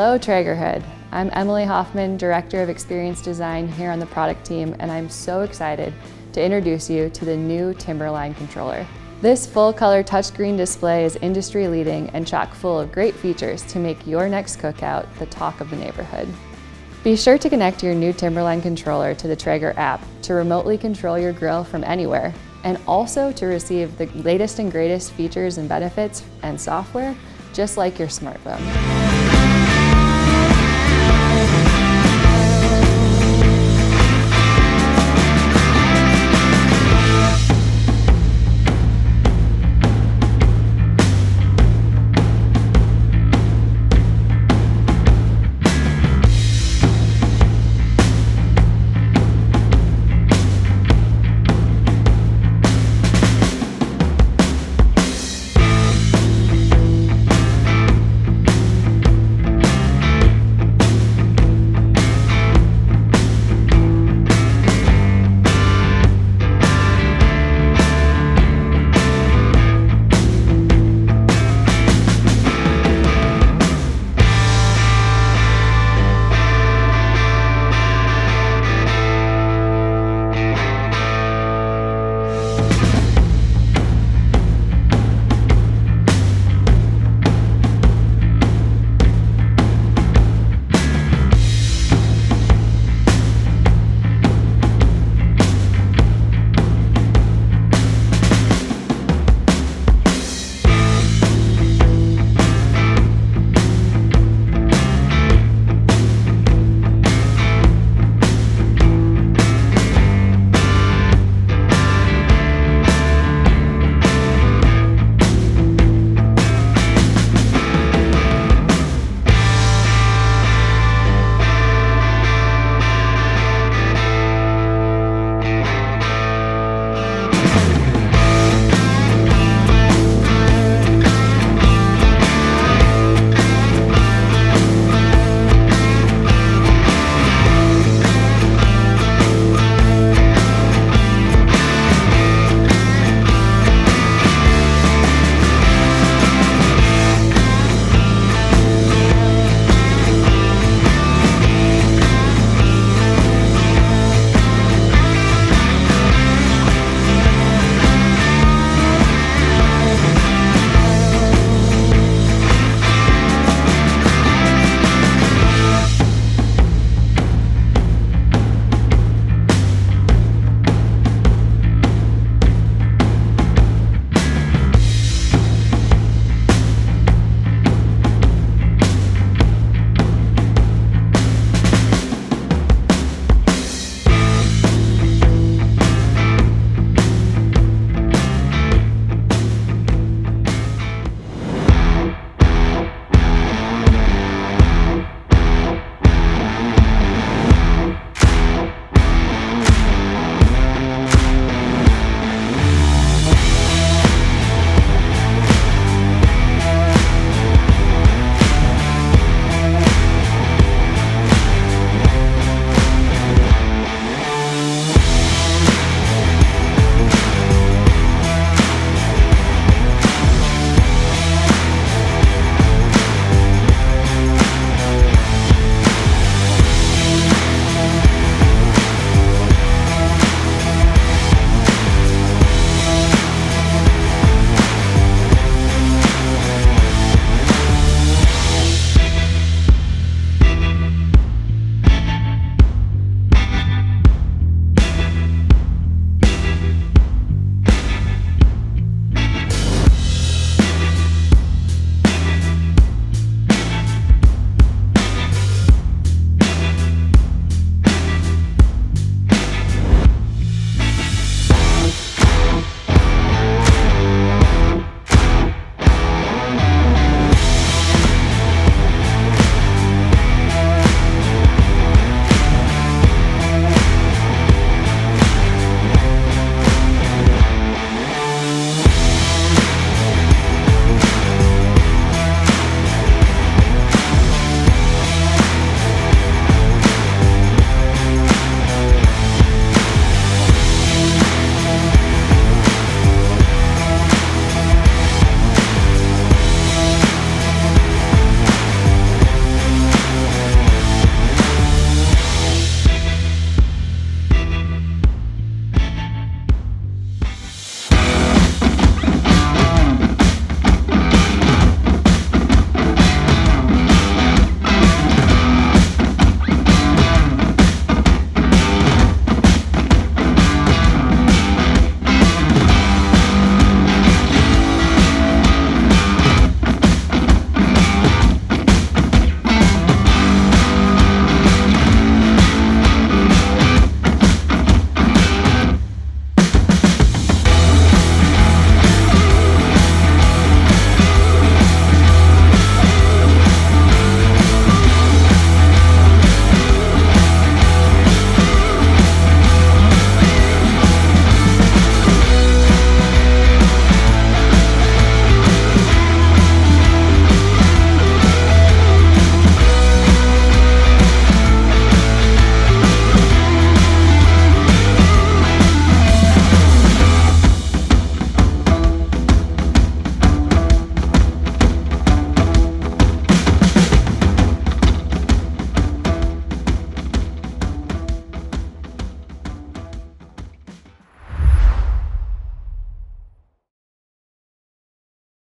Hello Traegerhood! I'm Emily Hoffman, Director of Experience Design here on the product team, and I'm so excited to introduce you to the new Timberline controller. This full-color touchscreen display is industry-leading and chock full of great features to make your next cookout the talk of the neighborhood. Be sure to connect your new Timberline controller to the Traeger app to remotely control your grill from anywhere, and also to receive the latest and greatest features and benefits and software, just like your smartphone.